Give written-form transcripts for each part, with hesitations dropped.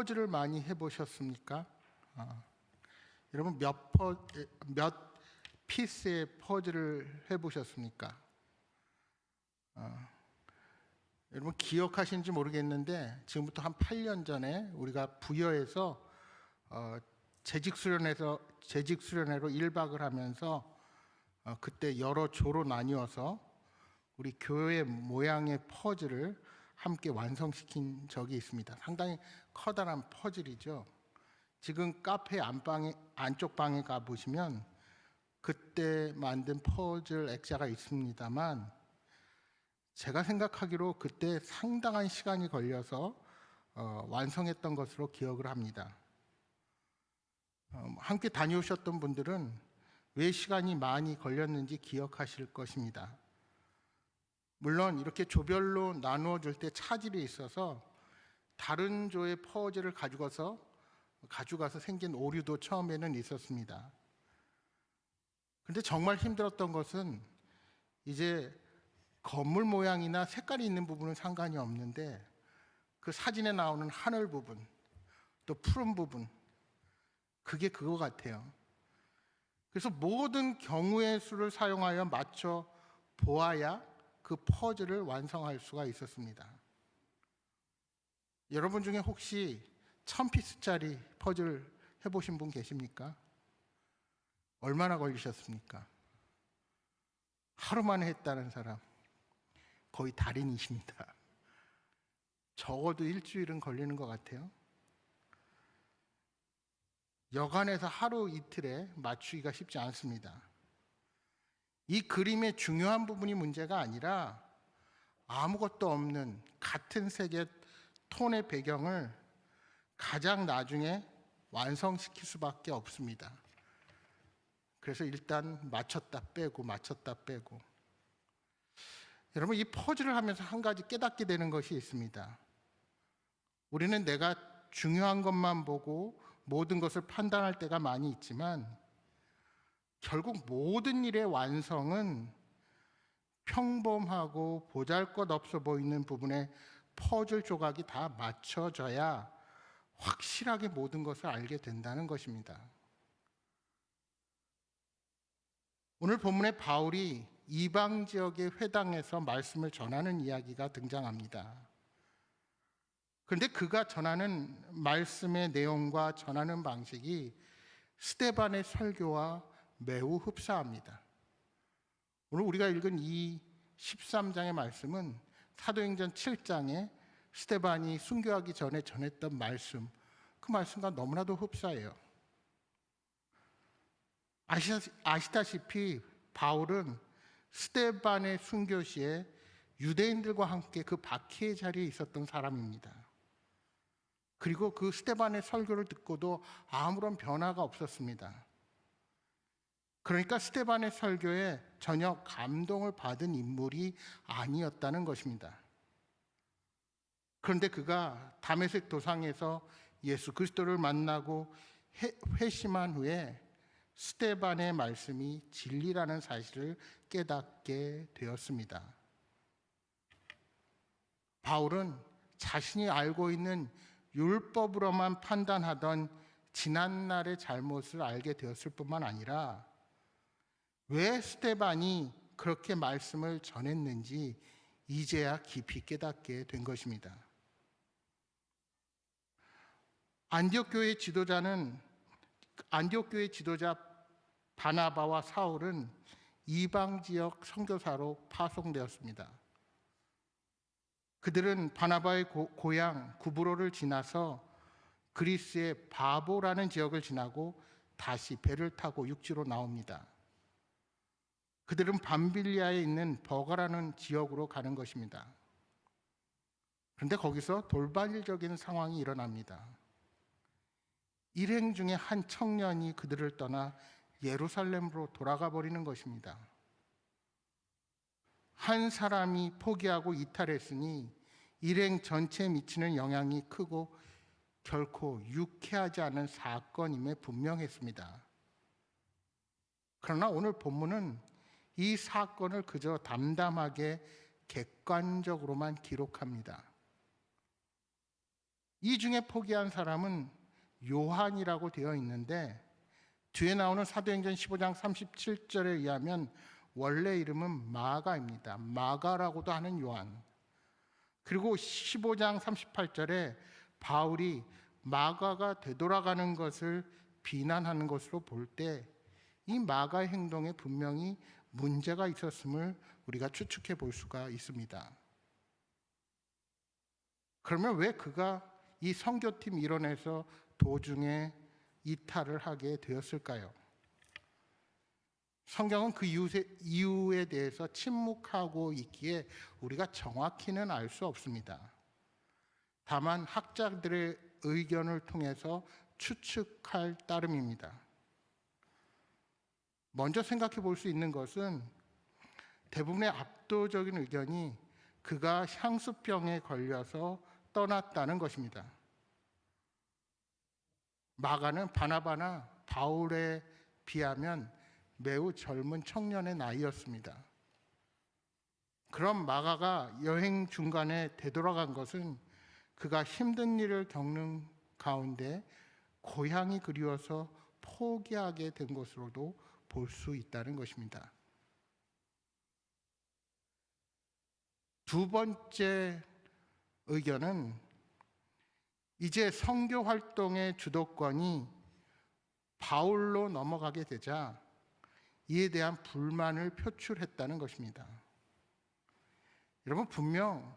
퍼즐을 많이 해보셨습니까? 여러분 몇 피스의 퍼즐을 해보셨습니까? 여러분 기억하시는지 모르겠는데 지금부터 한 8년 전에 우리가 부여에서 재직 수련회로 1박을 하면서 그때 여러 조로 나뉘어서 우리 교회 모양의 퍼즐을 함께 완성시킨 적이 있습니다. 상당히 커다란 퍼즐이죠. 지금 카페 안쪽 방에 가 보시면 그때 만든 퍼즐 액자가 있습니다만, 제가 생각하기로 그때 상당한 시간이 걸려서 완성했던 것으로 기억을 합니다. 함께 다녀오셨던 분들은 왜 시간이 많이 걸렸는지 기억하실 것입니다. 물론 이렇게 조별로 나누어 줄 때 차질이 있어서 다른 조의 퍼즐을 가져가서 생긴 오류도 처음에는 있었습니다. 그런데 정말 힘들었던 것은 이제 건물 모양이나 색깔이 있는 부분은 상관이 없는데 그 사진에 나오는 하늘 부분, 또 푸른 부분, 그게 그거 같아요. 그래서 모든 경우의 수를 사용하여 맞춰 보아야 그 퍼즐을 완성할 수가 있었습니다. 여러분 중에 혹시 1000피스짜리 퍼즐 해보신 분 계십니까? 얼마나 걸리셨습니까? 하루 만에 했다는 사람 거의 달인이십니다. 적어도 일주일은 걸리는 것 같아요. 여간해서 하루 이틀에 맞추기가 쉽지 않습니다. 이 그림의 중요한 부분이 문제가 아니라 아무것도 없는 같은 색의 톤의 배경을 가장 나중에 완성시킬 수밖에 없습니다. 그래서 일단 맞췄다 빼고 여러분, 이 퍼즐을 하면서 한 가지 깨닫게 되는 것이 있습니다. 우리는 내가 중요한 것만 보고 모든 것을 판단할 때가 많이 있지만 결국 모든 일의 완성은 평범하고 보잘것없어 보이는 부분에 퍼즐 조각이 다 맞춰져야 확실하게 모든 것을 알게 된다는 것입니다. 오늘 본문에 바울이 이방 지역의 회당에서 말씀을 전하는 이야기가 등장합니다. 그런데 그가 전하는 말씀의 내용과 전하는 방식이 스데반의 설교와 매우 흡사합니다. 오늘 우리가 읽은 이 13장의 말씀은 사도행전 7장에 스데반이 순교하기 전에 전했던 말씀, 그 말씀과 너무나도 흡사해요. 아시다시피 바울은 스데반의 순교 시에 유대인들과 함께 그 박해의 자리에 있었던 사람입니다. 그리고 그 스데반의 설교를 듣고도 아무런 변화가 없었습니다. 그러니까 스데반의 설교에 전혀 감동을 받은 인물이 아니었다는 것입니다. 그런데 그가 다메섹 도상에서 예수 그리스도를 만나고 회심한 후에 스데반의 말씀이 진리라는 사실을 깨닫게 되었습니다. 바울은 자신이 알고 있는 율법으로만 판단하던 지난날의 잘못을 알게 되었을 뿐만 아니라 왜 스데반이 그렇게 말씀을 전했는지 이제야 깊이 깨닫게 된 것입니다. 안디옥 교회 지도자 바나바와 사울은 이방 지역 선교사로 파송되었습니다. 그들은 바나바의 고향 구브로를 지나서 그리스의 바보라는 지역을 지나고 다시 배를 타고 육지로 나옵니다. 그들은 밤빌리아에 있는 버가라는 지역으로 가는 것입니다. 그런데 거기서 돌발적인 상황이 일어납니다. 일행 중에 한 청년이 그들을 떠나 예루살렘으로 돌아가 버리는 것입니다. 한 사람이 포기하고 이탈했으니 일행 전체에 미치는 영향이 크고 결코 유쾌하지 않은 사건임에 분명했습니다. 그러나 오늘 본문은 이 사건을 그저 담담하게 객관적으로만 기록합니다. 이 중에 포기한 사람은 요한이라고 되어 있는데 뒤에 나오는 사도행전 15장 37절에 의하면 원래 이름은 마가입니다. 마가라고도 하는 요한. 그리고 15장 38절에 바울이 마가가 되돌아가는 것을 비난하는 것으로 볼 때 이 마가의 행동에 분명히 문제가 있었음을 우리가 추측해 볼 수가 있습니다. 그러면 왜 그가 이 선교팀 일원에서 도중에 이탈을 하게 되었을까요? 성경은 그 이유에 대해서 침묵하고 있기에 우리가 정확히는 알 수 없습니다. 다만 학자들의 의견을 통해서 추측할 따름입니다. 먼저 생각해 볼 수 있는 것은 대부분의 압도적인 의견이 그가 향수병에 걸려서 떠났다는 것입니다. 마가는 바나바나 바울에 비하면 매우 젊은 청년의 나이였습니다. 그럼 마가가 여행 중간에 되돌아간 것은 그가 힘든 일을 겪는 가운데 고향이 그리워서 포기하게 된 것으로도 볼 수 있다는 것입니다. 두 번째 의견은 이제 선교 활동의 주도권이 바울로 넘어가게 되자 이에 대한 불만을 표출했다는 것입니다. 여러분, 분명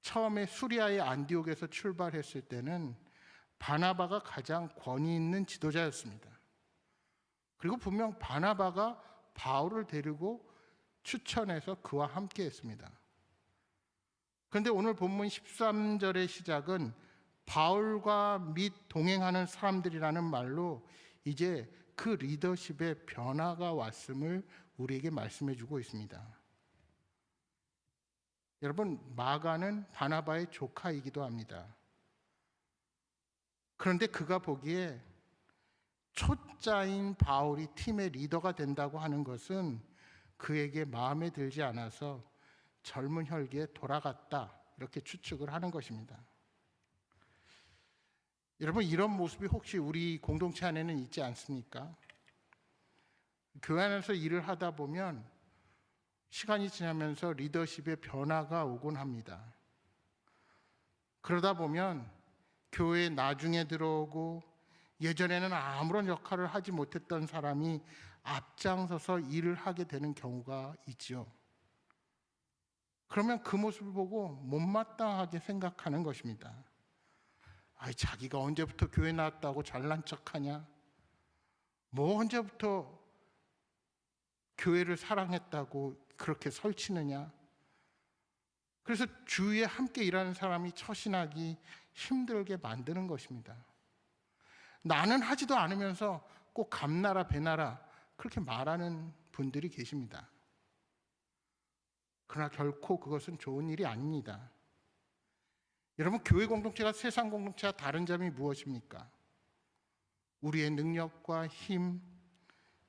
처음에 수리아의 안디옥에서 출발했을 때는 바나바가 가장 권위 있는 지도자였습니다. 그리고 분명 바나바가 바울을 데리고 추천해서 그와 함께 했습니다. 그런데 오늘 본문 13절의 시작은 바울과 및 동행하는 사람들이라는 말로 이제 그 리더십의 변화가 왔음을 우리에게 말씀해 주고 있습니다. 여러분, 마가는 바나바의 조카이기도 합니다. 그런데 그가 보기에 초짜인 바울이 팀의 리더가 된다고 하는 것은 그에게 마음에 들지 않아서 젊은 혈기에 돌아갔다, 이렇게 추측을 하는 것입니다. 여러분, 이런 모습이 혹시 우리 공동체 안에는 있지 않습니까? 교회 안에서 일을 하다 보면 시간이 지나면서 리더십의 변화가 오곤 합니다. 그러다 보면 교회에 나중에 들어오고 예전에는 아무런 역할을 하지 못했던 사람이 앞장서서 일을 하게 되는 경우가 있죠. 그러면 그 모습을 보고 못마땅하게 생각하는 것입니다. 자기가 언제부터 교회 나왔다고 잘난 척하냐? 뭐 언제부터 교회를 사랑했다고 그렇게 설치느냐? 그래서 주위에 함께 일하는 사람이 처신하기 힘들게 만드는 것입니다. 나는 하지도 않으면서 꼭 감나라 배나라 그렇게 말하는 분들이 계십니다. 그러나 결코 그것은 좋은 일이 아닙니다. 여러분, 교회 공동체가 세상 공동체와 다른 점이 무엇입니까? 우리의 능력과 힘,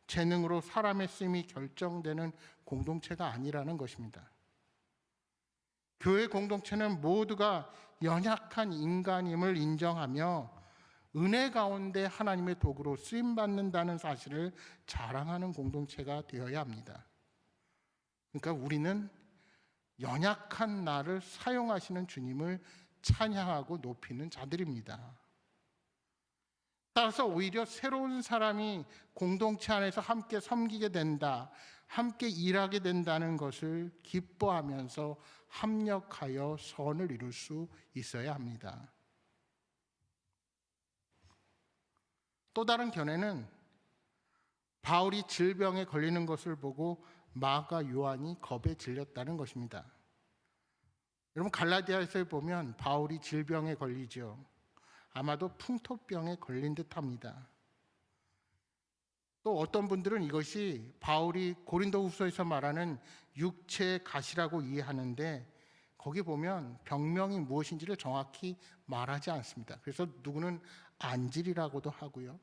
재능으로 사람의 쓰임이 결정되는 공동체가 아니라는 것입니다. 교회 공동체는 모두가 연약한 인간임을 인정하며 은혜 가운데 하나님의 도구로 쓰임받는다는 사실을 자랑하는 공동체가 되어야 합니다. 그러니까 우리는 연약한 나를 사용하시는 주님을 찬양하고 높이는 자들입니다. 따라서 오히려 새로운 사람이 공동체 안에서 함께 섬기게 된다, 함께 일하게 된다는 것을 기뻐하면서 합력하여 선을 이룰 수 있어야 합니다. 또 다른 견해는 바울이 질병에 걸리는 것을 보고 마가 요한이 겁에 질렸다는 것입니다. 여러분, 갈라디아서에 보면 바울이 질병에 걸리죠. 아마도 풍토병에 걸린 듯합니다. 또 어떤 분들은 이것이 바울이 고린도후서에서 말하는 육체의 가시라고 이해하는데 거기 보면 병명이 무엇인지를 정확히 말하지 않습니다. 그래서 누구는 안질이라고도 하고요.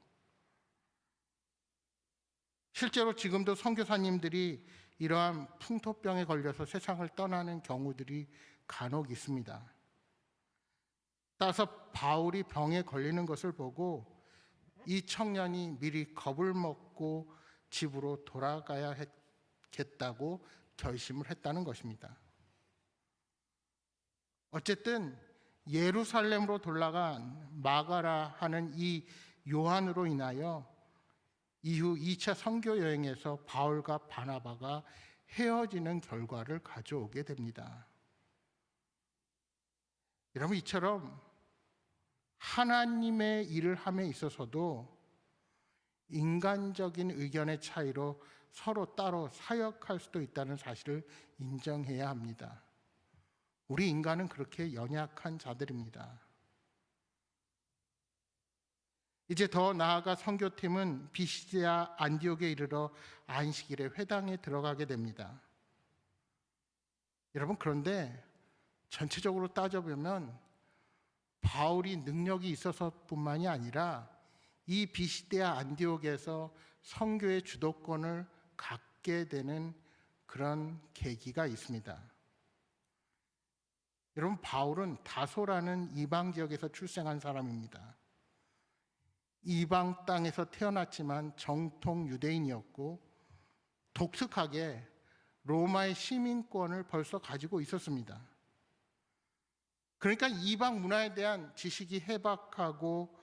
실제로 지금도 선교사님들이 이러한 풍토병에 걸려서 세상을 떠나는 경우들이 간혹 있습니다. 따라서 바울이 병에 걸리는 것을 보고 이 청년이 미리 겁을 먹고 집으로 돌아가야겠다고 결심을 했다는 것입니다. 어쨌든 예루살렘으로 돌아간 마가라 하는 이 요한으로 인하여 이후 2차 선교 여행에서 바울과 바나바가 헤어지는 결과를 가져오게 됩니다. 여러분, 이처럼 하나님의 일을 함에 있어서도 인간적인 의견의 차이로 서로 따로 사역할 수도 있다는 사실을 인정해야 합니다. 우리 인간은 그렇게 연약한 자들입니다. 이제 더 나아가 선교팀은 비시디아 안디옥에 이르러 안식일에 회당에 들어가게 됩니다. 여러분, 그런데 전체적으로 따져보면 바울이 능력이 있어서뿐만이 아니라 이 비시디아 안디옥에서 선교의 주도권을 갖게 되는 그런 계기가 있습니다. 여러분, 바울은 다소라는 이방 지역에서 출생한 사람입니다. 이방 땅에서 태어났지만 정통 유대인이었고 독특하게 로마의 시민권을 벌써 가지고 있었습니다. 그러니까 이방 문화에 대한 지식이 해박하고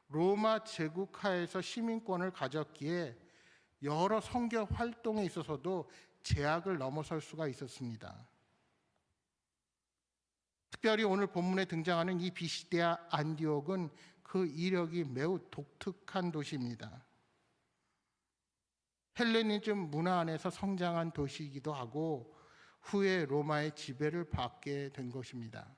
로마 제국하에서 시민권을 가졌기에 여러 선교 활동에 있어서도 제약을 넘어설 수가 있었습니다. 특별히 오늘 본문에 등장하는 이 비시디아 안디옥은 그 이력이 매우 독특한 도시입니다. 헬레니즘 문화 안에서 성장한 도시이기도 하고 후에 로마의 지배를 받게 된 것입니다.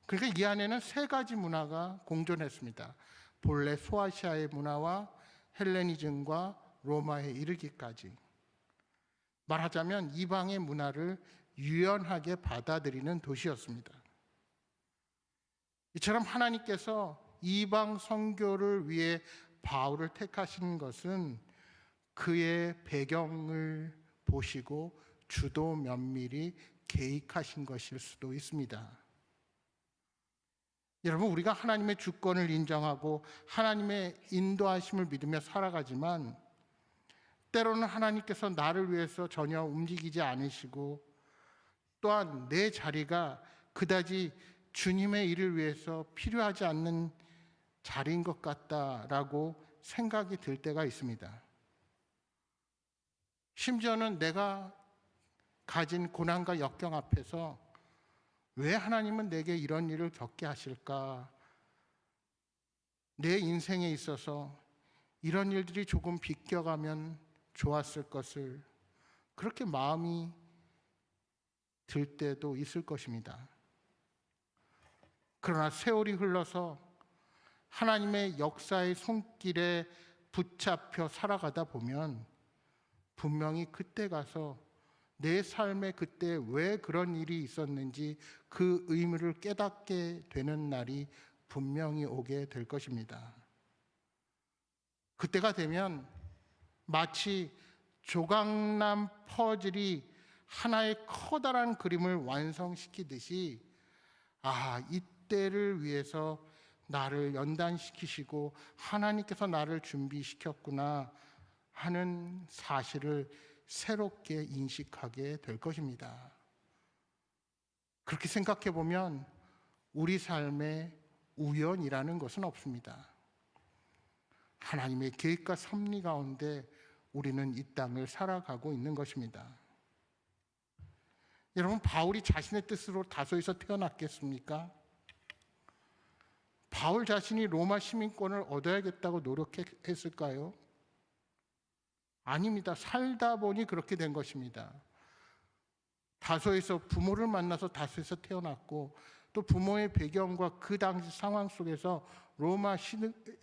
그러니까 이 안에는 세 가지 문화가 공존했습니다. 본래 소아시아의 문화와 헬레니즘과 로마에 이르기까지. 말하자면 이방의 문화를 유연하게 받아들이는 도시였습니다. 이처럼 하나님께서 이방 선교를 위해 바울을 택하신 것은 그의 배경을 보시고 주도 면밀히 계획하신 것일 수도 있습니다. 여러분, 우리가 하나님의 주권을 인정하고 하나님의 인도하심을 믿으며 살아가지만 때로는 하나님께서 나를 위해서 전혀 움직이지 않으시고 또한 내 자리가 그다지 주님의 일을 위해서 필요하지 않는 자리인 것 같다라고 생각이 들 때가 있습니다. 심지어는 내가 가진 고난과 역경 앞에서 왜 하나님은 내게 이런 일을 겪게 하실까? 내 인생에 있어서 이런 일들이 조금 비껴가면 좋았을 것을 그렇게 마음이 들 때도 있을 것입니다. 그러나 세월이 흘러서 하나님의 역사의 손길에 붙잡혀 살아가다 보면 분명히 그때 가서 내 삶에 그때 왜 그런 일이 있었는지 그 의미를 깨닫게 되는 날이 분명히 오게 될 것입니다. 그때가 되면 마치 조각남 퍼즐이 하나의 커다란 그림을 완성시키듯이 이때를 위해서 나를 연단시키시고 하나님께서 나를 준비시켰구나 하는 사실을 새롭게 인식하게 될 것입니다. 그렇게 생각해 보면 우리 삶에 우연이라는 것은 없습니다. 하나님의 계획과 섭리 가운데 우리는 이 땅을 살아가고 있는 것입니다. 여러분, 바울이 자신의 뜻으로 다소에서 태어났겠습니까? 바울 자신이 로마 시민권을 얻어야겠다고 노력했을까요? 아닙니다. 살다 보니 그렇게 된 것입니다. 다소에서 부모를 만나서 다소에서 태어났고 또 부모의 배경과 그 당시 상황 속에서 로마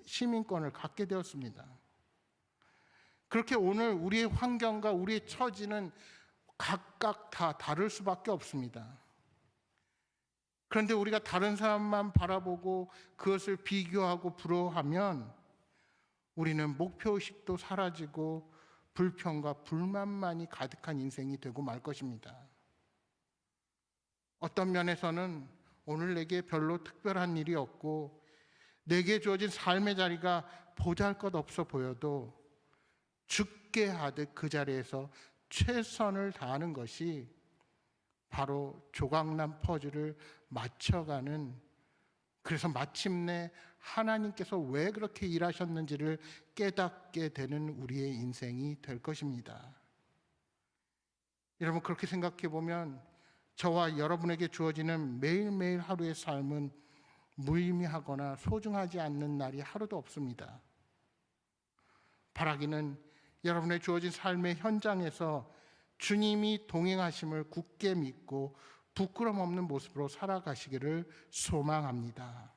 시민권을 갖게 되었습니다. 그렇게 오늘 우리의 환경과 우리의 처지는 각각 다 다를 수밖에 없습니다. 그런데 우리가 다른 사람만 바라보고 그것을 비교하고 부러워하면 우리는 목표의식도 사라지고 불평과 불만만이 가득한 인생이 되고 말 것입니다. 어떤 면에서는 오늘 내게 별로 특별한 일이 없고 내게 주어진 삶의 자리가 보잘것없어 보여도 죽게 하듯 그 자리에서 최선을 다하는 것이 바로 조각난 퍼즐을 맞춰가는, 그래서 마침내 하나님께서 왜 그렇게 일하셨는지를 깨닫게 되는 우리의 인생이 될 것입니다. 여러분, 그렇게 생각해 보면 저와 여러분에게 주어지는 매일매일 하루의 삶은 무의미하거나 소중하지 않는 날이 하루도 없습니다. 바라기는 여러분의 주어진 삶의 현장에서 주님이 동행하심을 굳게 믿고 부끄럼 없는 모습으로 살아가시기를 소망합니다.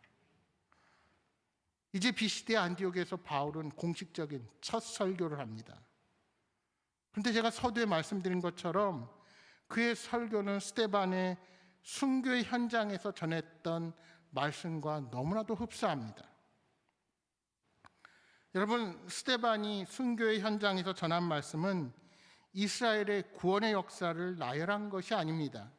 이제 비시대 안디옥에서 바울은 공식적인 첫 설교를 합니다. 그런데 제가 서두에 말씀드린 것처럼 그의 설교는 스데반의 순교의 현장에서 전했던 말씀과 너무나도 흡사합니다. 여러분, 스데반이 순교의 현장에서 전한 말씀은 이스라엘의 구원의 역사를 나열한 것이 아닙니다.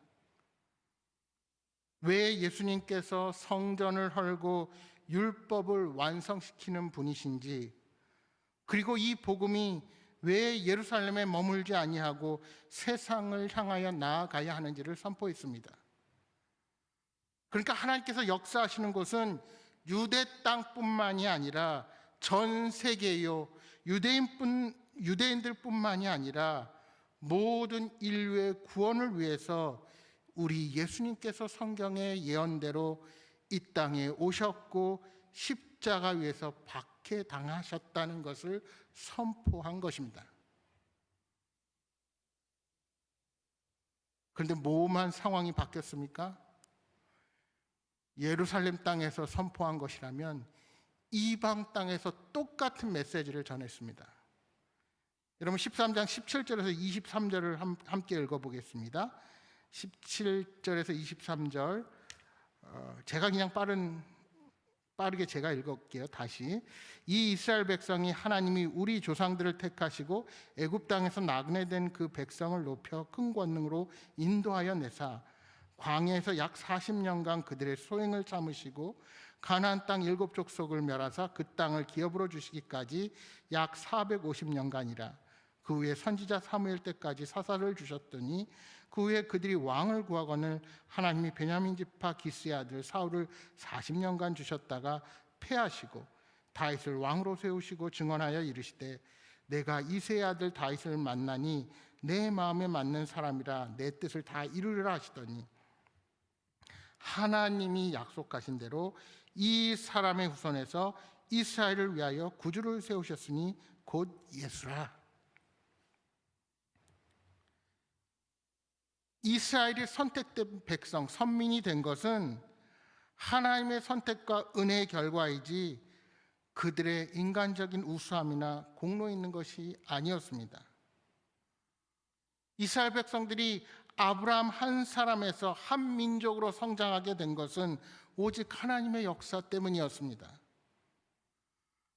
왜 예수님께서 성전을 헐고 율법을 완성시키는 분이신지, 그리고 이 복음이 왜 예루살렘에 머물지 아니하고 세상을 향하여 나아가야 하는지를 선포했습니다. 그러니까 하나님께서 역사하시는 곳은 유대 땅뿐만이 아니라 전 세계요, 유대인들뿐만이 아니라 모든 인류의 구원을 위해서 우리 예수님께서 성경의 예언대로 이 땅에 오셨고 십자가 위에서 박해당하셨다는 것을 선포한 것입니다. 그런데 뭐만 상황이 바뀌었습니까? 예루살렘 땅에서 선포한 것이라면 이방 땅에서 똑같은 메시지를 전했습니다. 여러분, 13장 17절에서 23절을 함께 읽어보겠습니다. 17절에서 23절, 제가 그냥 빠르게 제가 읽을게요. 다시. 이 이스라엘 백성이 하나님이 우리 조상들을 택하시고 애굽 땅에서 나그네된 그 백성을 높여 큰 권능으로 인도하여 내사 광야에서 약 40년간 그들의 소행을 참으시고 가나안 땅 7족속을 멸하사 그 땅을 기업으로 주시기까지 약 450년간이라. 그 후에 선지자 사무엘 때까지 사사를 주셨더니 그 후에 그들이 왕을 구하거늘 하나님이 베냐민 지파 기스의 아들 사울을 40년간 주셨다가 패하시고 다윗을 왕으로 세우시고 증언하여 이르시되 내가 이새의 아들 다윗을 만나니 내 마음에 맞는 사람이라 내 뜻을 다 이루리라 하시더니 하나님이 약속하신 대로 이 사람의 후손에서 이스라엘을 위하여 구주를 세우셨으니 곧 예수라. 이스라엘이 선택된 백성, 선민이 된 것은 하나님의 선택과 은혜의 결과이지 그들의 인간적인 우수함이나 공로 있는 것이 아니었습니다. 이스라엘 백성들이 아브라함 한 사람에서 한 민족으로 성장하게 된 것은 오직 하나님의 역사 때문이었습니다.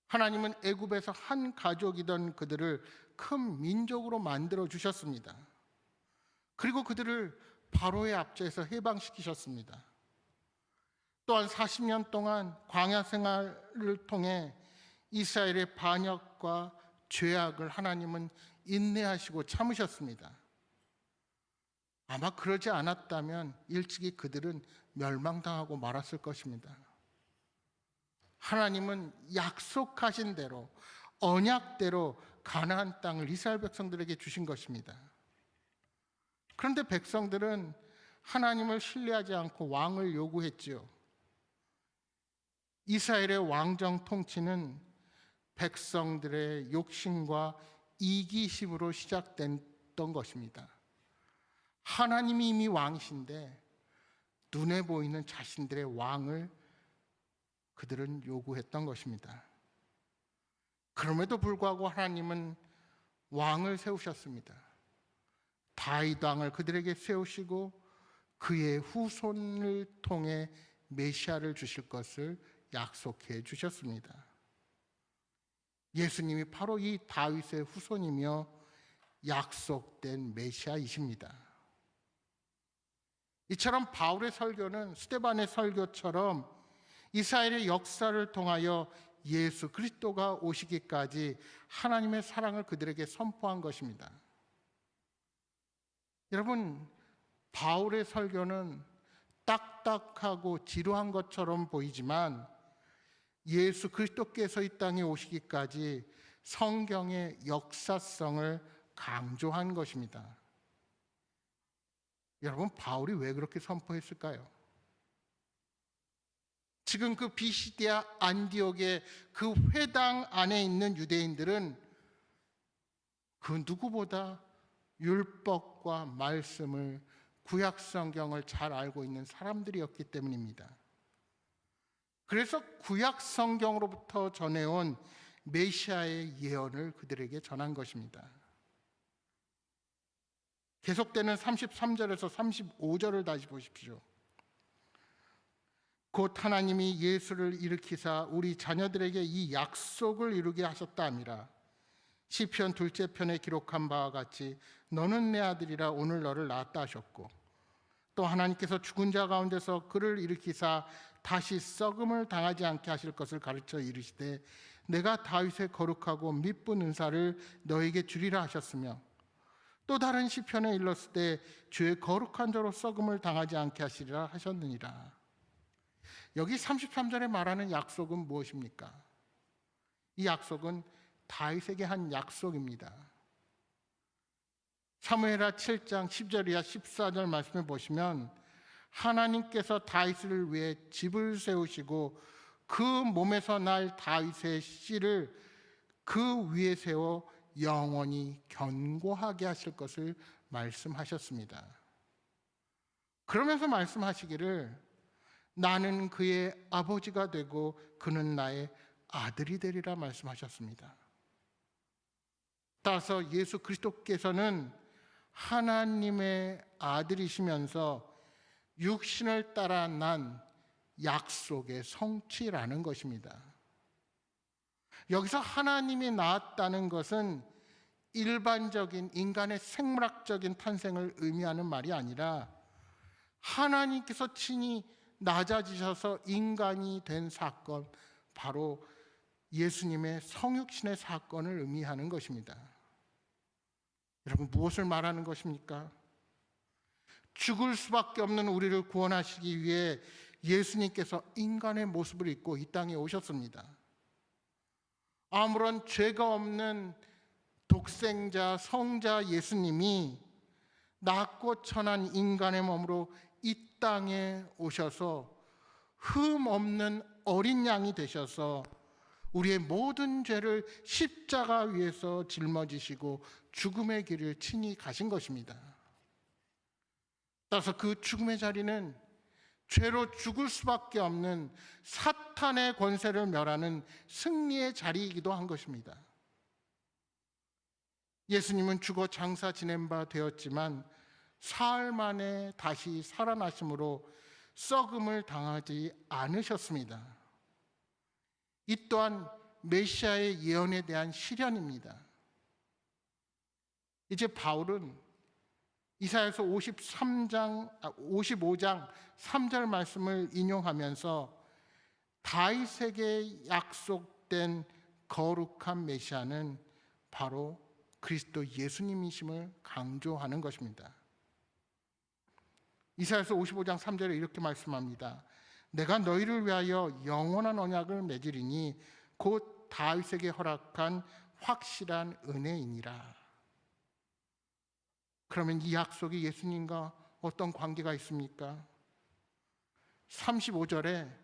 하나님은 애굽에서 한 가족이던 그들을 큰 민족으로 만들어 주셨습니다. 그리고 그들을 바로의 압제에서 해방시키셨습니다. 또한 40년 동안 광야 생활을 통해 이스라엘의 반역과 죄악을 하나님은 인내하시고 참으셨습니다. 아마 그러지 않았다면 일찍이 그들은 멸망당하고 말았을 것입니다. 하나님은 약속하신 대로 언약대로 가나안 땅을 이스라엘 백성들에게 주신 것입니다. 그런데 백성들은 하나님을 신뢰하지 않고 왕을 요구했지요. 이스라엘의 왕정 통치는 백성들의 욕심과 이기심으로 시작됐던 것입니다. 하나님이 이미 왕이신데 눈에 보이는 자신들의 왕을 그들은 요구했던 것입니다. 그럼에도 불구하고 하나님은 왕을 세우셨습니다. 다윗 왕을 그들에게 세우시고 그의 후손을 통해 메시아를 주실 것을 약속해 주셨습니다. 예수님이 바로 이 다윗의 후손이며 약속된 메시아이십니다. 이처럼 바울의 설교는 스데반의 설교처럼 이스라엘의 역사를 통하여 예수 그리스도가 오시기까지 하나님의 사랑을 그들에게 선포한 것입니다. 여러분, 바울의 설교는 딱딱하고 지루한 것처럼 보이지만 예수 그리스도께서 이 땅에 오시기까지 성경의 역사성을 강조한 것입니다. 여러분, 바울이 왜 그렇게 선포했을까요? 지금 그 비시디아 안디옥의 그 회당 안에 있는 유대인들은 그 누구보다 율법과 말씀을, 구약 성경을 잘 알고 있는 사람들이었기 때문입니다. 그래서 구약 성경으로부터 전해온 메시아의 예언을 그들에게 전한 것입니다. 계속되는 33절에서 35절을 다시 보십시오. 곧 하나님이 예수를 일으키사 우리 자녀들에게 이 약속을 이루게 하셨다 함이라. 시편 2째 편에 기록한 바와 같이 너는 내 아들이라 오늘 너를 낳았다 하셨고, 또 하나님께서 죽은 자 가운데서 그를 일으키사 다시 썩음을 당하지 않게 하실 것을 가르쳐 이르시되 내가 다윗의 거룩하고 미쁜 은사를 너에게 주리라 하셨으며, 또 다른 시편에 일렀을 때 주의 거룩한 자로 썩음을 당하지 않게 하시리라 하셨느니라. 여기 33절에 말하는 약속은 무엇입니까? 이 약속은 다윗에게 한 약속입니다. 사무엘하 7장 10절 이하 14절 말씀을 보시면 하나님께서 다윗을 위해 집을 세우시고 그 몸에서 날 다윗의 씨를 그 위에 세워 영원히 견고하게 하실 것을 말씀하셨습니다. 그러면서 말씀하시기를 나는 그의 아버지가 되고 그는 나의 아들이 되리라 말씀하셨습니다. 따라서 예수 그리스도께서는 하나님의 아들이시면서 육신을 따라 난 약속의 성취라는 것입니다. 여기서 하나님이 낳았다는 것은 일반적인 인간의 생물학적인 탄생을 의미하는 말이 아니라 하나님께서 친히 낮아지셔서 인간이 된 사건, 바로 예수님의 성육신의 사건을 의미하는 것입니다. 여러분, 무엇을 말하는 것입니까? 죽을 수밖에 없는 우리를 구원하시기 위해 예수님께서 인간의 모습을 입고 이 땅에 오셨습니다. 아무런 죄가 없는 독생자, 성자 예수님이 낮고 천한 인간의 몸으로 이 땅에 오셔서 흠 없는 어린 양이 되셔서 우리의 모든 죄를 십자가 위에서 짊어지시고 죽음의 길을 친히 가신 것입니다. 따라서 그 죽음의 자리는 죄로 죽을 수밖에 없는 사탄의 권세를 멸하는 승리의 자리이기도 한 것입니다. 예수님은 죽어 장사 지낸 바 되었지만 사흘 만에 다시 살아나심으로 썩음을 당하지 않으셨습니다. 이 또한 메시아의 예언에 대한 실현입니다. 이제 바울은 이사야서 55장 3절 말씀을 인용하면서 다윗에게 약속된 거룩한 메시아는 바로 그리스도 예수님이심을 강조하는 것입니다. 이사야서 55장 3절에 이렇게 말씀합니다. 내가 너희를 위하여 영원한 언약을 맺으리니 곧 다윗에게 허락한 확실한 은혜이니라. 그러면 이 약속이 예수님과 어떤 관계가 있습니까? 35절에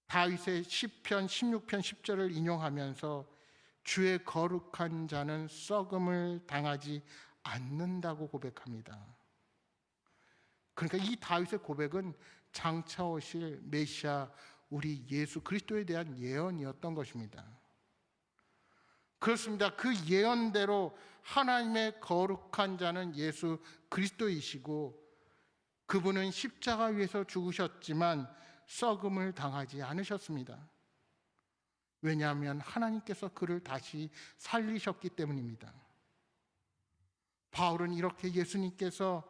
다윗의 시편 16편 10절을 인용하면서 주의 거룩한 자는 썩음을 당하지 않는다고 고백합니다. 그러니까 이 다윗의 고백은 장차 오실 메시아 우리 예수 그리스도에 대한 예언이었던 것입니다. 그렇습니다. 그 예언대로 하나님의 거룩한 자는 예수 그리스도이시고 그분은 십자가 위에서 죽으셨지만 썩음을 당하지 않으셨습니다. 왜냐하면 하나님께서 그를 다시 살리셨기 때문입니다. 바울은 이렇게 예수님께서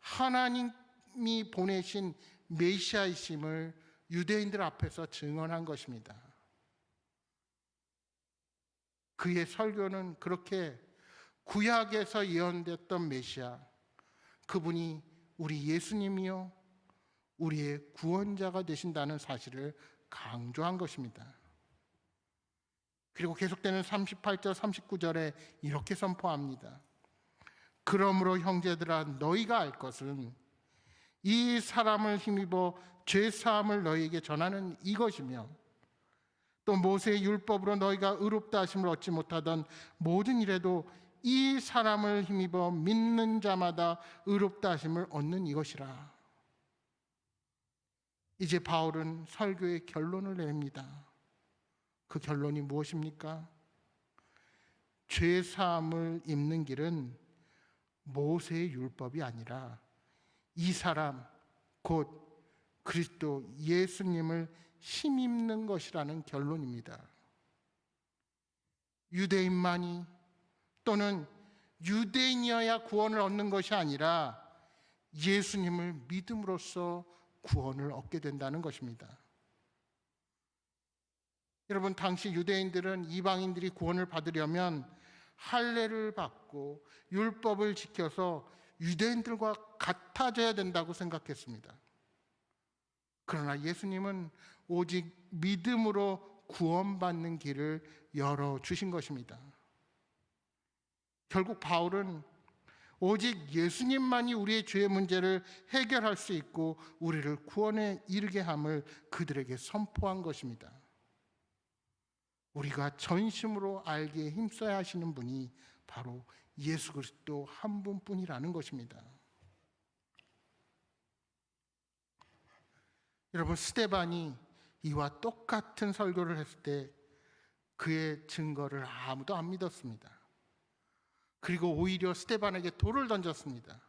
하나님이 보내신 메시아이심을 유대인들 앞에서 증언한 것입니다. 그의 설교는 그렇게 구약에서 예언됐던 메시아, 그분이 우리 예수님이요 우리의 구원자가 되신다는 사실을 강조한 것입니다. 그리고 계속되는 38절 39절에 이렇게 선포합니다. 그러므로 형제들아 너희가 알 것은 이 사람을 힘입어 죄사함을 너희에게 전하는 이것이며 또 모세의 율법으로 너희가 의롭다 하심을 얻지 못하던 모든 일에도 이 사람을 힘입어 믿는 자마다 의롭다 하심을 얻는 이것이라. 이제 바울은 설교의 결론을 내립니다. 그 결론이 무엇입니까? 죄사함을 입는 길은 모세의 율법이 아니라 이 사람 곧 그리스도 예수님을 힘입는 것이라는 결론입니다. 유대인만이 또는 유대인이어야 구원을 얻는 것이 아니라 예수님을 믿음으로써 구원을 얻게 된다는 것입니다. 여러분, 당시 유대인들은 이방인들이 구원을 받으려면 할례를 받고 율법을 지켜서 유대인들과 같아져야 된다고 생각했습니다. 그러나 예수님은 오직 믿음으로 구원받는 길을 열어주신 것입니다. 결국 바울은 오직 예수님만이 우리의 죄의 문제를 해결할 수 있고 우리를 구원에 이르게 함을 그들에게 선포한 것입니다. 우리가 전심으로 알기에 힘써야 하시는 분이 바로 예수 그리스도 한 분뿐이라는 것입니다. 여러분, 스데반이 이와 똑같은 설교를 했을 때 그의 증거를 아무도 안 믿었습니다. 그리고 오히려 스데반에게 돌을 던졌습니다.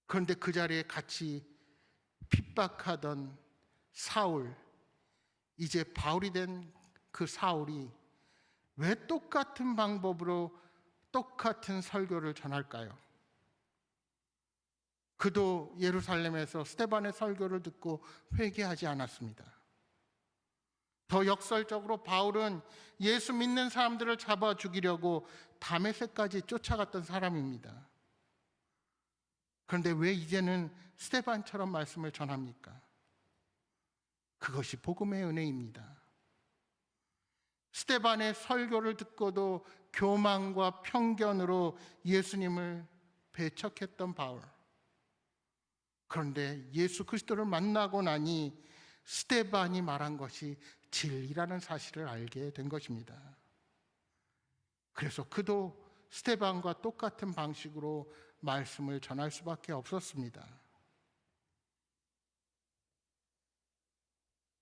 그런데 그 자리에 같이 핍박하던 사울, 이제 바울이 된 그 사울이 왜 똑같은 방법으로 똑같은 설교를 전할까요? 그도 예루살렘에서 스데반의 설교를 듣고 회개하지 않았습니다. 더 역설적으로 바울은 예수 믿는 사람들을 잡아 죽이려고 다메섹까지 쫓아갔던 사람입니다. 그런데 왜 이제는 스데반처럼 말씀을 전합니까? 그것이 복음의 은혜입니다. 스데반의 설교를 듣고도 교만과 편견으로 예수님을 배척했던 바울. 그런데 예수 그리스도를 만나고 나니 스데반이 말한 것이 진리라는 사실을 알게 된 것입니다. 그래서 그도 스데반과 똑같은 방식으로 말씀을 전할 수밖에 없었습니다.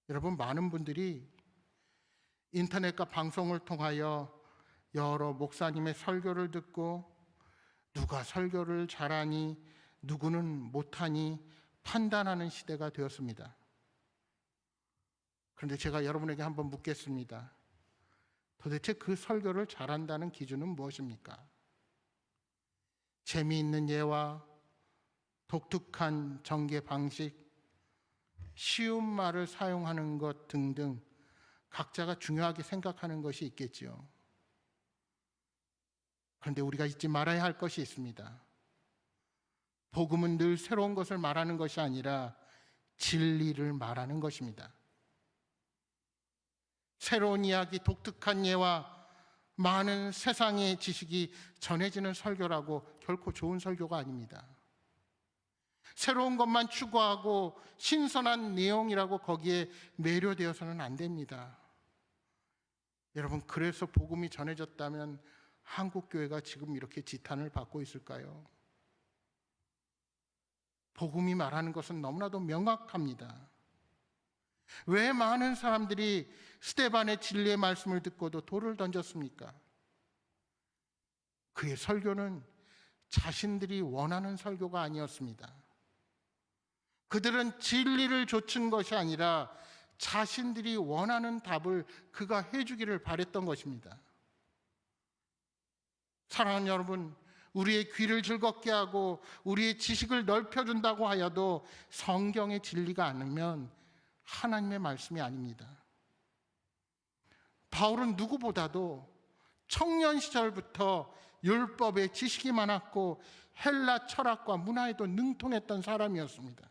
여러분, 많은 분들이 인터넷과 방송을 통하여 여러 목사님의 설교를 듣고 누가 설교를 잘하니 누구는 못하니 판단하는 시대가 되었습니다. 그런데 제가 여러분에게 한번 묻겠습니다. 도대체 그 설교를 잘한다는 기준은 무엇입니까? 재미있는 예와 독특한 전개 방식, 쉬운 말을 사용하는 것 등등 각자가 중요하게 생각하는 것이 있겠지요. 그런데 우리가 잊지 말아야 할 것이 있습니다. 복음은 늘 새로운 것을 말하는 것이 아니라 진리를 말하는 것입니다. 새로운 이야기, 독특한 예와 많은 세상의 지식이 전해지는 설교라고 결코 좋은 설교가 아닙니다. 새로운 것만 추구하고 신선한 내용이라고 거기에 매료되어서는 안 됩니다. 여러분, 그래서 복음이 전해졌다면 한국 교회가 지금 이렇게 지탄을 받고 있을까요? 복음이 말하는 것은 너무나도 명확합니다. 왜 많은 사람들이 스데반의 진리의 말씀을 듣고도 돌을 던졌습니까? 그의 설교는 자신들이 원하는 설교가 아니었습니다. 그들은 진리를 좇은 것이 아니라 자신들이 원하는 답을 그가 해주기를 바랬던 것입니다. 사랑하는 여러분, 우리의 귀를 즐겁게 하고 우리의 지식을 넓혀준다고 하여도 성경의 진리가 아니면 하나님의 말씀이 아닙니다. 바울은 누구보다도 청년 시절부터 율법에 지식이 많았고 헬라 철학과 문화에도 능통했던 사람이었습니다.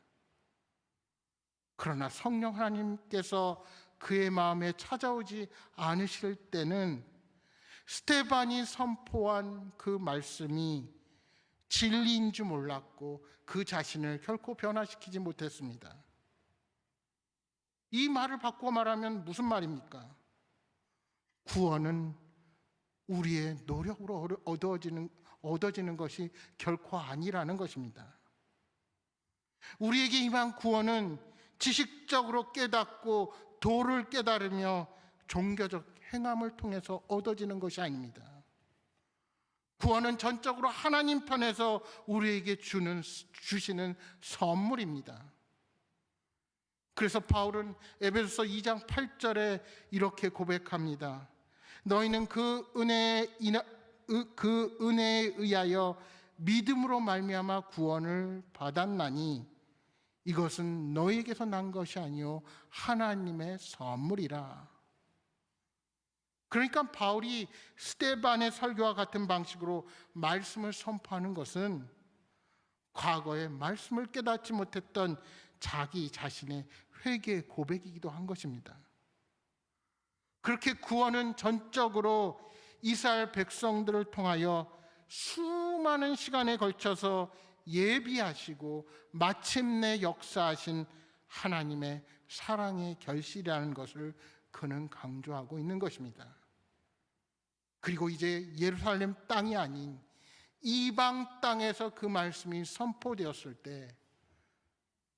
그러나 성령 하나님께서 그의 마음에 찾아오지 않으실 때는 스데반이 선포한 그 말씀이 진리인 줄 몰랐고 그 자신을 결코 변화시키지 못했습니다. 이 말을 바꿔 말하면 무슨 말입니까? 구원은 우리의 노력으로 얻어지는 것이 결코 아니라는 것입니다. 우리에게 임한 구원은 지식적으로 깨닫고 도를 깨달으며 종교적 행함을 통해서 얻어지는 것이 아닙니다. 구원은 전적으로 하나님 편에서 우리에게 주시는 선물입니다. 그래서 바울은 에베소서 2장 8절에 이렇게 고백합니다. 너희는 그 은혜에 의하여 믿음으로 말미암아 구원을 받았나니 이것은 너희에게서 난 것이 아니요 하나님의 선물이라. 그러니까 바울이 스데반의 설교와 같은 방식으로 말씀을 선포하는 것은 과거에 말씀을 깨닫지 못했던 자기 자신의 회개의 고백이기도 한 것입니다. 그렇게 구원은 전적으로 이스라엘 백성들을 통하여 수많은 시간에 걸쳐서 예비하시고 마침내 역사하신 하나님의 사랑의 결실이라는 것을 그는 강조하고 있는 것입니다. 그리고 이제 예루살렘 땅이 아닌 이방 땅에서 그 말씀이 선포되었을 때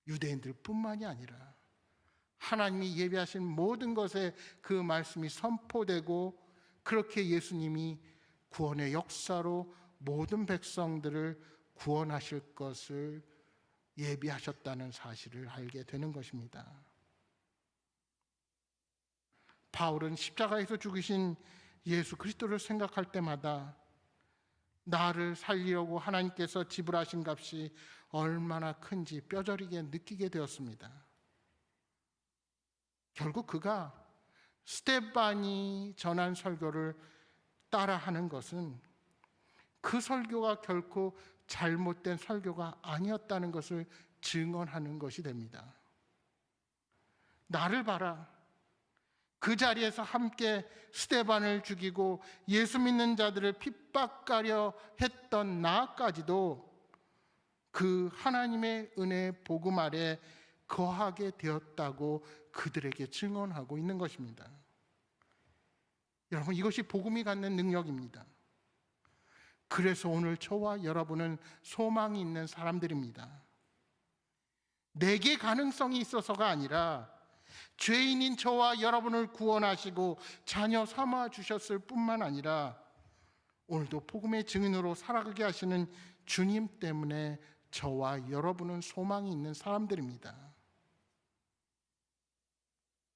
유대인들 뿐만이 아니라 하나님이 예비하신 모든 것에 그 말씀이 선포되고 그렇게 예수님이 구원의 역사로 모든 백성들을 구원하실 것을 예비하셨다는 사실을 알게 되는 것입니다. 바울은 십자가에서 죽으신 예수 그리스도를 생각할 때마다 나를 살리려고 하나님께서 지불하신 값이 얼마나 큰지 뼈저리게 느끼게 되었습니다. 결국 그가 스데반이 전한 설교를 따라하는 것은 그 설교가 결코 잘못된 설교가 아니었다는 것을 증언하는 것이 됩니다. 나를 봐라. 그 자리에서 함께 스데반을 죽이고 예수 믿는 자들을 핍박하려 했던 나까지도 그 하나님의 은혜 복음 아래 거하게 되었다고 그들에게 증언하고 있는 것입니다. 여러분, 이것이 복음이 갖는 능력입니다. 그래서 오늘 저와 여러분은 소망이 있는 사람들입니다. 내게 가능성이 있어서가 아니라 죄인인 저와 여러분을 구원하시고 자녀 삼아 주셨을 뿐만 아니라 오늘도 복음의 증인으로 살아가게 하시는 주님 때문에 저와 여러분은 소망이 있는 사람들입니다.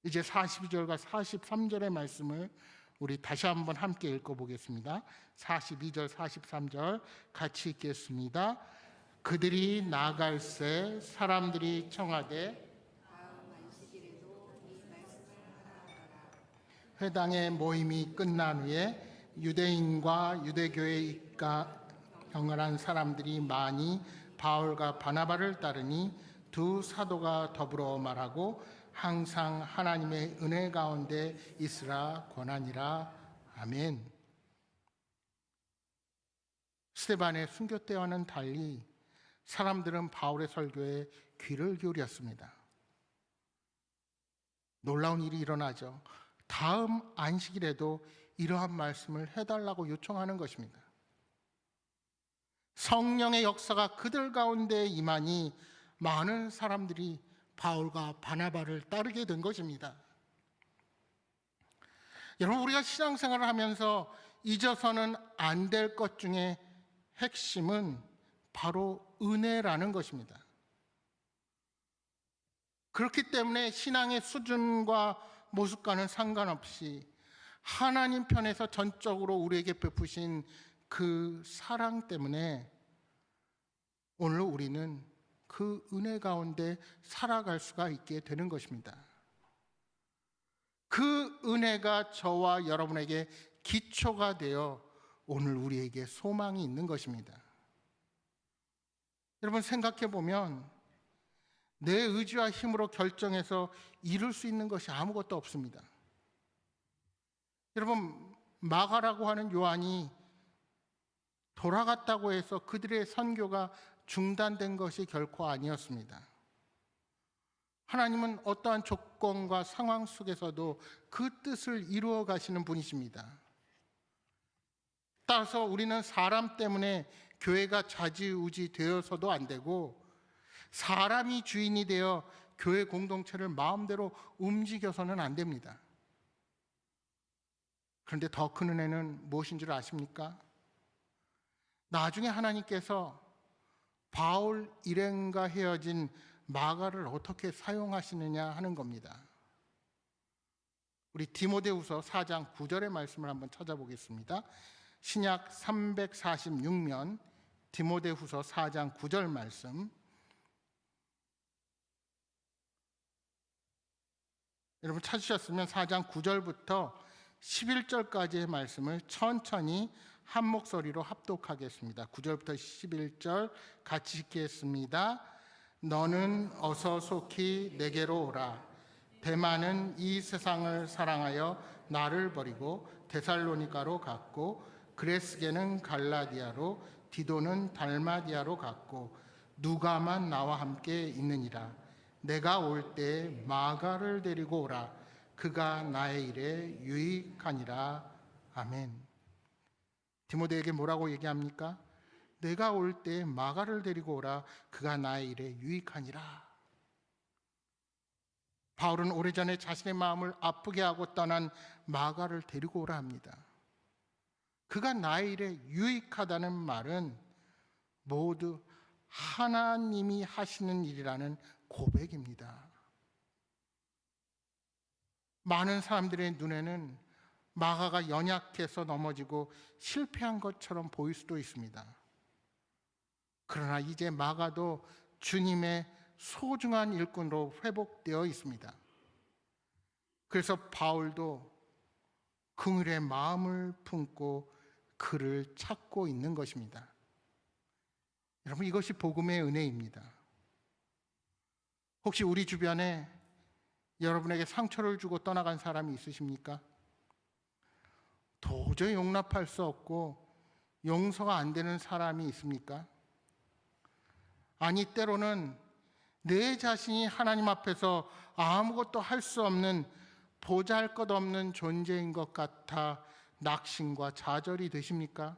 이제 42절과 43절의 말씀을 우리 다시 한번 함께 읽어보겠습니다. 42절 43절 같이 읽겠습니다. 그들이 나갈새 사람들이 청하되 회당의 모임이 끝난 후에 유대인과 유대교에 입가 경건한 사람들이 많이 바울과 바나바를 따르니 두 사도가 더불어 말하고 항상 하나님의 은혜 가운데 있으라 권하니라. 아멘. 스데반의 순교 때와는 달리 사람들은 바울의 설교에 귀를 기울였습니다. 놀라운 일이 일어나죠. 다음 안식일에도 이러한 말씀을 해달라고 요청하는 것입니다. 성령의 역사가 그들 가운데 임하니 많은 사람들이 바울과 바나바를 따르게 된 것입니다. 여러분, 우리가 신앙생활을 하면서 잊어서는 안 될 것 중에 핵심은 바로 은혜라는 것입니다. 그렇기 때문에 신앙의 수준과 모습과는 상관없이 하나님 편에서 전적으로 우리에게 베푸신 그 사랑 때문에 오늘 우리는 그 은혜 가운데 살아갈 수가 있게 되는 것입니다. 그 은혜가 저와 여러분에게 기초가 되어 오늘 우리에게 소망이 있는 것입니다. 여러분 생각해 보면 내 의지와 힘으로 결정해서 이룰 수 있는 것이 아무것도 없습니다. 여러분 마가라고 하는 요한이 돌아갔다고 해서 그들의 선교가 중단된 것이 결코 아니었습니다. 하나님은 어떠한 조건과 상황 속에서도 그 뜻을 이루어 가시는 분이십니다. 따라서 우리는 사람 때문에 교회가 좌지우지 되어서도 안 되고 사람이 주인이 되어 교회 공동체를 마음대로 움직여서는 안 됩니다. 그런데 더 큰 은혜는 무엇인 줄 아십니까? 나중에 하나님께서 바울 일행과 헤어진 마가를 어떻게 사용하시느냐 하는 겁니다. 우리 디모데후서 4장 9절의 말씀을 한번 찾아보겠습니다. 신약 346면 디모데후서 4장 9절 말씀. 여러분 찾으셨으면 4장 9절부터 11절까지의 말씀을 천천히 한 목소리로 합독하겠습니다. 9절부터 11절 같이 읽겠습니다. 너는 어서 속히 내게로 오라. 데마는 이 세상을 사랑하여 나를 버리고 데살로니가로 갔고, 그레스게는 갈라디아로, 디도는 달마디아로 갔고, 누가만 나와 함께 있느니라. 내가 올 때 마가를 데리고 오라. 그가 나의 일에 유익하니라. 아멘. 디모데에게 뭐라고 얘기합니까? 내가 올 때 마가를 데리고 오라. 그가 나의 일에 유익하니라. 바울은 오래전에 자신의 마음을 아프게 하고 떠난 마가를 데리고 오라 합니다. 그가 나의 일에 유익하다는 말은 모두 하나님이 하시는 일이라는 고백입니다. 많은 사람들의 눈에는 마가가 연약해서 넘어지고 실패한 것처럼 보일 수도 있습니다. 그러나 이제 마가도 주님의 소중한 일꾼으로 회복되어 있습니다. 그래서 바울도 긍휼의 마음을 품고 그를 찾고 있는 것입니다. 여러분 이것이 복음의 은혜입니다. 혹시 우리 주변에 여러분에게 상처를 주고 떠나간 사람이 있으십니까? 도저히 용납할 수 없고 용서가 안 되는 사람이 있습니까? 아니 때로는 내 자신이 하나님 앞에서 아무것도 할 수 없는 보잘것없는 존재인 것 같아 낙심과 좌절이 되십니까?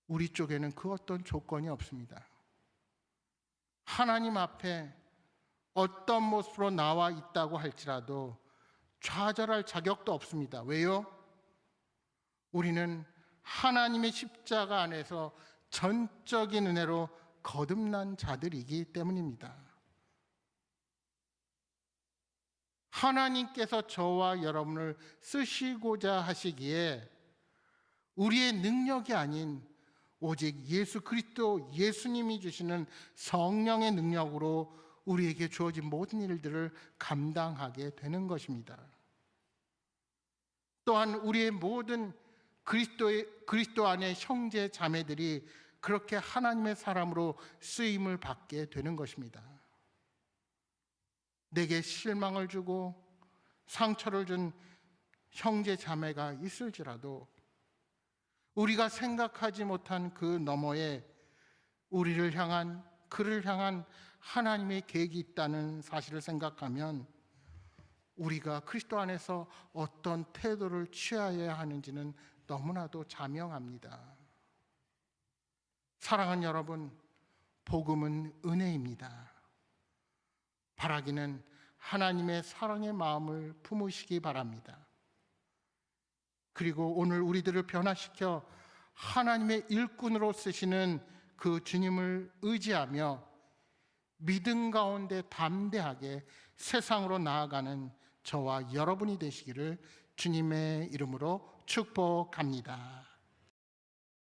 우리 쪽에는 그 어떤 조건이 없습니다. 하나님 앞에 어떤 모습으로 나와 있다고 할지라도 좌절할 자격도 없습니다. 왜요? 우리는 하나님의 십자가 안에서 전적인 은혜로 거듭난 자들이기 때문입니다. 하나님께서 저와 여러분을 쓰시고자 하시기에 우리의 능력이 아닌 오직 예수 그리스도 예수님이 주시는 성령의 능력으로 우리에게 주어진 모든 일들을 감당하게 되는 것입니다. 또한 우리의 모든 그리스도 안의 형제 자매들이 그렇게 하나님의 사람으로 쓰임을 받게 되는 것입니다. 내게 실망을 주고 상처를 준 형제 자매가 있을지라도 우리가 생각하지 못한 그 너머에 우리를 향한 그를 향한 하나님의 계획이 있다는 사실을 생각하면 우리가 그리스도 안에서 어떤 태도를 취하여야 하는지는 너무나도 자명합니다. 사랑하는 여러분, 복음은 은혜입니다. 바라기는 하나님의 사랑의 마음을 품으시기 바랍니다. 그리고 오늘 우리들을 변화시켜 하나님의 일꾼으로 쓰시는 그 주님을 의지하며 믿음 가운데 담대하게 세상으로 나아가는 저와 여러분이 되시기를 주님의 이름으로 축복합니다.